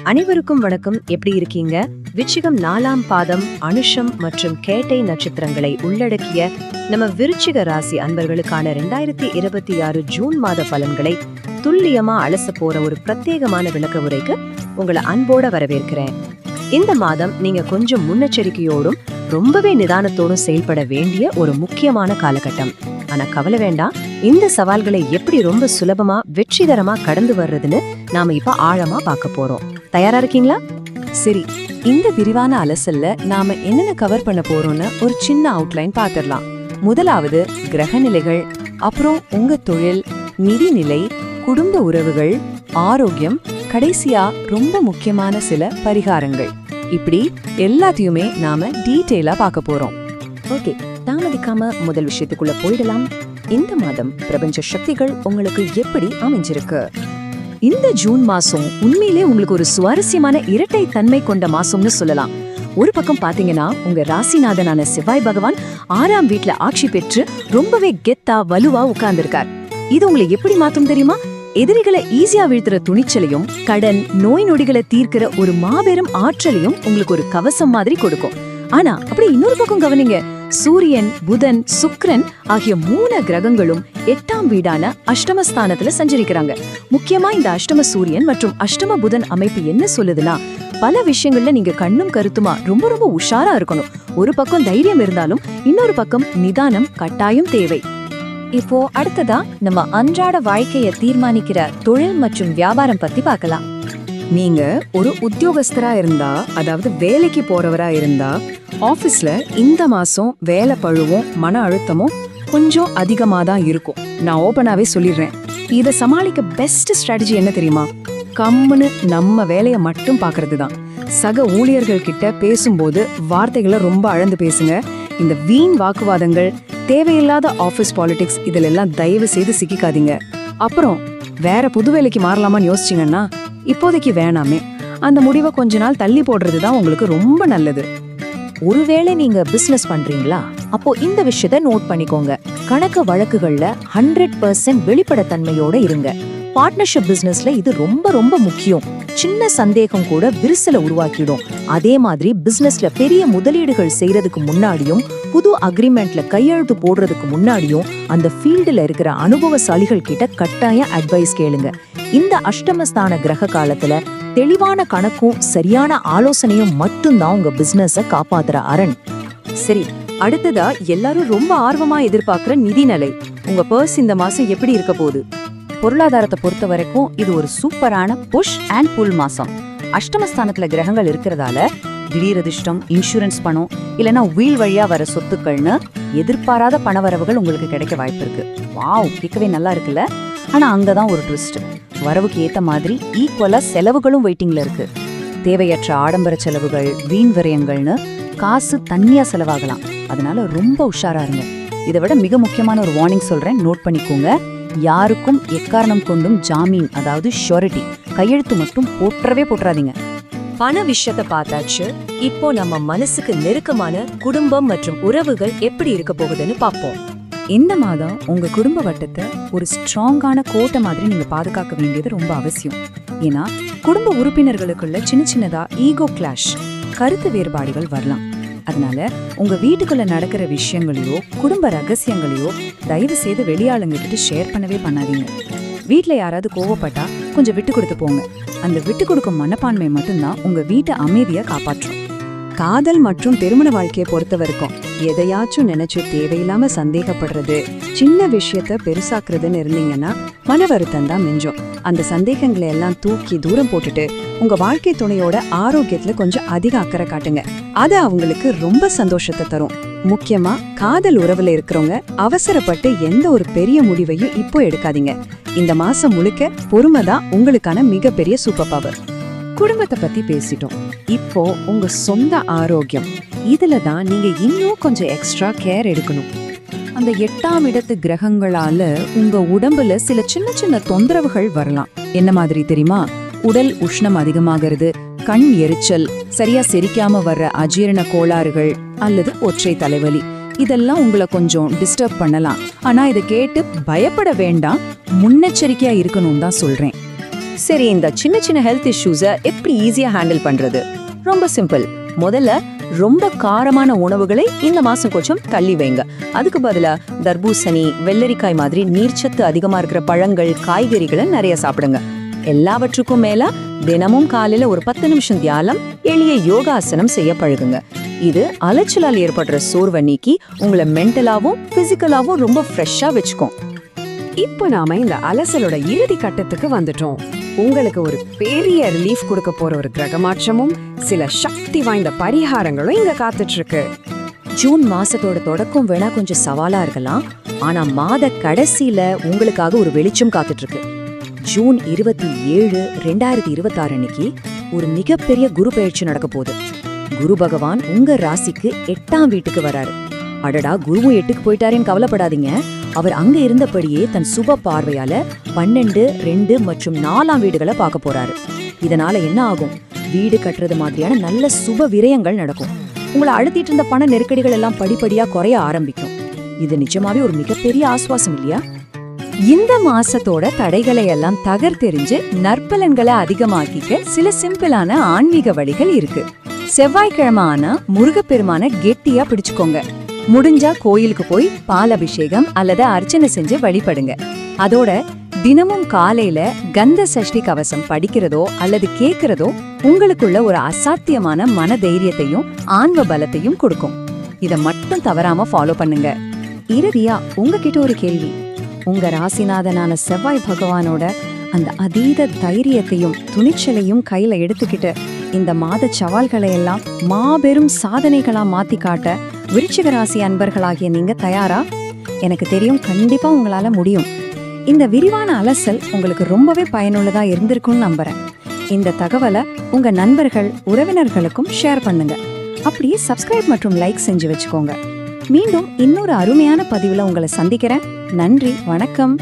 அனைவருக்கும் வணக்கம். எப்படி இருக்கீங்க? விருச்சிகம் 4ஆம் பாதம் அனுஷம் மற்றும் கேட்டை நட்சத்திரங்களை உள்ளடக்கிய நம்ம விருச்சிக ராசி அன்பர்களுக்கான 2026 ஜூன் மாத பலன்களை துல்லியமா அலச போற ஒரு பிரத்யேகமான விளக்க உரைக்கு உங்களை அன்போட வரவேற்கிறேன். இந்த மாதம் நீங்க கொஞ்சம் முன்னெச்சரிக்கையோடும் ரொம்பவே நிதானத்தோடும் செயல்பட வேண்டிய ஒரு முக்கியமான காலகட்டம். ஆனா கவலை வேண்டாம், இந்த சவால்களை எப்படி ரொம்ப சுலபமா வெற்றிகரமா கடந்து வர்றதுன்னு நாம இப்ப ஆழமா பார்க்க போறோம். தயாரா இருக்கீங்களா? சரி, இந்த விரிவான அலசல்ல நாம என்னென்ன கவர் பண்ண போறோம்னு ஒரு சின்ன அவுட்லைன் பார்த்திடலாம். முதலாவது கிரக நிலைகள், அப்புறம் உங்க தொழில், நிதிநிலை, குடும்ப உறவுகள், ஆரோக்கியம், கடைசியா ரொம்ப முக்கியமான சில பரிகாரங்கள். இப்படி எல்லாத்தையுமே நாம டீட்டெயிலா பார்க்க போறோம். ஓகே, தாமதிக்காம முதல் விஷயத்துக்குள்ள போயிடலாம். இந்த மாதம் பிரபஞ்ச சக்திகள் உங்களுக்கு எப்படி அமைஞ்சிருக்கு? இந்த ஜூன் மாசம் உண்மையிலே உங்களுக்கு ஒரு சுவாரஸ்யமான இரட்டை தன்மை கொண்ட மாசம்னு சொல்லலாம். ஒரு பக்கம் பாத்தீங்கன்னா உங்க ராசிநாதனான செவ்வாய் பகவான் 6ஆம் வீட்டுல ஆட்சி பெற்று ரொம்பவே கெத்தா வலுவா உட்கார்ந்திருக்கார். இது உங்களை எப்படி மாத்தும் தெரியுமா? எதிரிகளை ஈஸியா வீழ்த்துற துணிச்சலையும், கடன் நோய் நொடிகளை தீர்க்கிற ஒரு மாபெரும் ஆற்றலையும் உங்களுக்கு ஒரு கவசம் மாதிரி கொடுக்கும். ஆனா அப்படி இன்னொரு பக்கம் கவனிங்க, சூரியன், புதன், சுக்கிரன் ஆகிய 3 கிரகங்களும் 8ஆம் வீடான அஷ்டமஸ்தானத்துல சஞ்சரிக்கிறாங்க. முக்கியமா இந்த அஷ்டம சூரியன் மற்றும் அஷ்டம புதன் அமைப்பு என்ன சொல்லுதுன்னா, பல விஷயங்கள்ல நீங்க கண்ணும் கருத்துமா ரொம்ப ரொம்ப உஷாரா இருக்கணும். ஒரு பக்கம் தைரியம் இருந்தாலும் இன்னொரு பக்கம் நிதானம் கட்டாயம் தேவை. இப்போ அடுத்ததா நம்ம அன்றாட வாழ்க்கைய தீர்மானிக்கிற தொழில் மற்றும் வியாபாரம் பத்தி பார்க்கலாம். நீங்க ஒரு உத்தியோகஸ்தரா இருந்தா, அதாவது வேலைக்கு போறவரா இருந்தா, ஆபீஸ்ல இந்த மாசம் வேலை பழுவும் மன அழுத்தமும் கொஞ்சம் அதிகமா தான் இருக்கும். நான் ஓபனாவே சொல்லிடுறேன். இத சமாளிக்க பெஸ்ட் ஸ்ட்ராட்டஜி என்ன தெரியுமா? கம்முன்னு நம்ம வேலைய மட்டும் பாக்குறது தான். சக ஊழியர்கள் கிட்ட பேசும்போது வார்த்தைகளை ரொம்ப அளந்து பேசுங்க. இந்த வீண் வாக்குவாதங்கள், தேவையில்லாத ஆபீஸ் பாலிடிக்ஸ் இதெல்லாம் தயவு செய்து சிக்கிக்காதீங்க. அப்புறம் வேற புது வேலைக்கு மாறலாமான்னு யோசிச்சிங்கன்னா இப்போதைக்கு வேணாமே. அந்த முடிவை கொஞ்ச நாள் தள்ளி போடுறதுதான் உங்களுக்கு ரொம்ப நல்லது. ஒருவேளை நீங்க பிசினஸ் பண்றீங்களா, அப்போ இந்த விஷயத்த நோட் பண்ணிக்கோங்க. கணக்கு வழக்குகள்ல 100% வெளிப்படைத்தன்மையோட இருங்க. பார்ட்னர்ஷிப் பிசினஸ்ல இது ரொம்ப ரொம்ப முக்கியம். சின்ன சந்தேகம் கூட விரிசலை உருவாக்கிடும். அதே மாதிரி பிசினஸ்ல பெரிய முதலீடுகள் செய்யறதுக்கு முன்னாடியும், புது அக்ரிமெண்ட்ல கையெழுத்து போடுறதுக்கு முன்னாடியும் அந்த ஃபீல்டுல இருக்கிற அனுபவசாலிகள் கிட்ட கட்டாயம் அட்வைஸ் கேளுங்க. இந்த அஷ்டமஸ்தான கிரக காலத்துல தெளிவான கணக்கும் சரியான ஆலோசனையும் மட்டும்தான் உங்க பிசினஸ காப்பாத்துற அரண். சரி, அடுத்ததா எல்லாரும் ரொம்ப ஆர்வமா எதிர்பார்க்கிற நிதிநிலை. உங்க பர்ஸ் இந்த மாசம் எப்படி இருக்க போகுது? பொருளாதாரத்தை பொறுத்த வரைக்கும் இது ஒரு சூப்பரான புஷ் அண்ட் புல் மாசம். அஷ்டமஸ்தானத்துல கிரகங்கள் இருக்கிறதால திடீர் அதிர்ஷ்டம், இன்சூரன்ஸ் பணம், இல்லைன்னா வீல் வழியா வர சொத்துக்கள்னு எதிர்பாராத பணவரவுகள் உங்களுக்கு கிடைக்க வாய்ப்பு இருக்கு. வாவ், கேட்கவே நல்லா இருக்குல்ல? ஆனா அங்கதான் ஒரு ட்விஸ்ட். வரவுக்கு ஏத்த மாதிரி ஈக்குவலா செலவுகளும் வெயிட்டிங்ல இருக்கு. தேவையற்ற ஆடம்பர செலவுகள், வீண் விரயங்கள்னு காசு தண்ணியா செலவாகலாம். அதனால ரொம்ப உஷாரா இருங்க. இதை விட மிக முக்கியமான ஒரு வார்னிங் சொல்றேன், நோட் பண்ணிக்கோங்க. யாருக்கும் எக்காரணம் கொண்டும் ஜாமீன், அதாவது ஷூரிட்டி கையெழுத்து மட்டும் போட்டுறாதீங்க. பண விஷயத்தை பார்த்தாச்சு. இப்போ நம்ம மனசுக்கு நெருக்கமான குடும்பம் மற்றும் உறவுகள் எப்படி இருக்க போகுதுன்னு பார்ப்போம். இந்த மாதம் உங்க குடும்ப வட்டத்தை ஒரு ஸ்ட்ராங்கான கோட்டை மாதிரி நீங்க பாதுகாக்க வேண்டியது ரொம்ப அவசியம். ஏன்னா குடும்ப உறுப்பினர்களுக்குள்ள சின்ன சின்னதா ஈகோ கிளாஷ், கருத்து வேறுபாடுகள் வரலாம். அதனால உங்க வீட்டுக்குள்ள நடக்கிற விஷயங்களையோ குடும்ப ரகசியங்களையோ தயவு செய்து வெளியாளுங்க கிட்ட ஷேர் பண்ணவே பண்ணாதீங்க. வீட்டுல யாராவது கோவப்பட்டா கொஞ்சம் விட்டு கொடுத்து போங்க. அந்த விட்டு கொடுக்கும் மனப்பான்மை மட்டும்தான் உங்க வீட்டை அமைதியா காப்பாற்றும். காதல் மற்றும் திருமண வாழ்க்கையை பொறுத்த வரைக்கும் எதையாச்சும் நினைச்சு தேவையில்லாம சந்தேகப்படுறது, சின்ன விஷயத்த பெருசாக்குறதுன்னு இருந்தீங்கன்னா மன வருத்தம் தான் மிஞ்சும். அந்த சந்தேகங்களை எல்லாம் தூக்கி தூரம் போட்டுட்டு உங்க வாழ்க்கை துணையோட ஆரோக்கியத்துல கொஞ்சம் அதிக அக்கறை காட்டுங்க. அது அவங்களுக்கு ரொம்ப சந்தோஷத்தை தரும். முக்கியமா காதல் உறவுல இருக்கிறவங்க அவசரப்பட்டு எந்த ஒரு பெரிய முடிவையும் இப்போ எடுக்காதீங்க. இந்த மாசம் முழுக்க பொறுமைதான் உங்களுக்கான மிகப்பெரிய சூப்பர் பவர். குடும்பத்தை பத்தி பேசிட்டோம். இப்போ உங்க சொந்த ஆரோக்கியம், இதுலதான் நீங்க இன்னும் கொஞ்சம் எக்ஸ்ட்ரா கேர் எடுக்கணும். அந்த 8ஆம் இடத்து கிரகங்களால உங்க உடம்புல சில சின்ன சின்ன தொந்தரவுகள் வரலாம். என்ன மாதிரி தெரியுமா? உடல் உஷ்ணம் அதிகமாகிறது, கண் எரிச்சல், சரியா செரிக்காம வர்ற அஜீரண கோளாறுகள் அல்லது ஒற்றை தலைவலி, இதெல்லாம் உங்களை கொஞ்சம் டிஸ்டர்ப் பண்ணலாம். ஆனா இதை கேட்டு பயப்பட வேண்டாம், முன்னெச்சரிக்கையா இருக்கணும் தான் சொல்றேன். சரி, இந்த சின்ன சின்ன ஹெல்த் இஷ்யூஸை எப்படி ஈஸியா ஹேண்டில் பண்றது? ரொம்ப சிம்பிள். முதல்ல ரொம்ப காரமான உணவுகளை இந்த மாசம் கொஞ்சம் தள்ளி வைங்க. அதுக்கு பதிலா தர்பூசணி, வெள்ளரிக்காய் மாதிரி நீர்ச்சத்து அதிகமா இருக்கிற பழங்கள், காய்கறிகளை நிறைய சாப்பிடுங்க. எல்லாவற்றுக்கும் மேல தினமும் காலையில ஒரு 10 நிமிஷம் தியானம், எளிய யோகாசனம் செய்ய பழகுங்க. இது அலைச்சலால் ஏற்படுற சோர்வை நீக்கி உங்களை மென்டலாவும் பிசிக்கலாவும் ரொம்ப ஃப்ரெஷ்ஷா வச்சுக்கும். இப்போ நாம இந்த அலசலோட இறுதி கட்டத்துக்கு வந்துட்டோம். உங்களுக்கு ஒரு பெரிய ரிலீஃப் கொடுக்க போற ஒரு கிரக மாற்றமும் சில சக்தி வாய்ந்த பரிகாரங்களும் இங்க காத்துட்டு இருக்கு. ஜூன் மாசத்தோட தொடக்கம் வேணா கொஞ்சம் சவாலா இருக்கலாம், ஆனா மாத கடைசியில உங்களுக்காக ஒரு வெளிச்சம் காத்துட்டு இருக்கு. ஜூன் 27, 2026 அன்னைக்கு ஒரு மிகப்பெரிய குரு பெயர்ச்சி நடக்க போகுது. குரு பகவான் உங்க ராசிக்கு 8ஆம் வீட்டுக்கு வராரு. அடடா, குருவும் 8க்கு போயிட்டாருன்னு கவலைப்படாதீங்க. அவர் அங்க இருந்தபடியே தன் சுப பார்வையால 12, 2 மற்றும் 4ஆம் வீடுகளை பார்க்க போறாரு. இதனால என்ன ஆகும்? வீடு கட்டுறது மாதிரியான நல்ல சுப விரயங்கள் நடக்கும். உங்களை அழுத்திட்டு இருந்த பண நெருக்கடிகள் எல்லாம் படிப்படியா குறைய ஆரம்பிக்கும். இது நிஜமாவே ஒரு மிகப்பெரிய ஆசுவாசம் இல்லையா? இந்த மாசத்தோட தடைகளை எல்லாம் தகர்த்தெறிஞ்சு நற்பலன்களை அதிகமாக்கிக்க சில சிம்பிளான ஆன்மீக வழிகள் இருக்கு. செவ்வாய்க்கிழமை ஆனா முருகப்பெருமான கெட்டியா பிடிச்சுக்கோங்க. முடிஞ்சா கோயிலுக்கு போய் பால் அபிஷேகம் அல்லது அர்ச்சனை செஞ்சு வழிபடுங்க. அதோட தினமும் காலையில கந்த சஷ்டி கவசம் படிக்கிறதோ அல்லது கேட்கிறதோ உங்களுக்குள்ள ஒரு அசாத்தியமான மன தைரியத்தையும் ஆன்ம பலத்தையும் கொடுக்கும். இத மட்டும் தவறாம ஃபாலோ பண்ணுங்க. இறுதியா உங்ககிட்ட ஒரு கேள்வி. உங்க ராசிநாதனான செவ்வாய் பகவானோட அந்த அதீத தைரியத்தையும் துணிச்சலையும் கையில எடுத்துக்கிட்டு இந்த மாத சவால்களை எல்லாம் மாபெரும் சாதனைகளா மாத்தி காட்ட விருச்சிக ராசி அன்பர்களாகிய நீங்க தயாரா? எனக்கு தெரியும், கண்டிப்பா உங்களால முடியும். இந்த விரிவான அலசல் உங்களுக்கு ரொம்பவே பயனுள்ளதா இருந்திருக்கும்னு நம்புறேன். இந்த தகவலை உங்க நண்பர்கள், உறவினர்களுக்கும் ஷேர் பண்ணுங்க. அப்படியே சப்ஸ்கிரைப் மற்றும் லைக் செஞ்சு வச்சுக்கோங்க. மீண்டும் இன்னொரு அருமையான பதிவுல உங்களை சந்திக்கிறேன். நன்றி, வணக்கம்.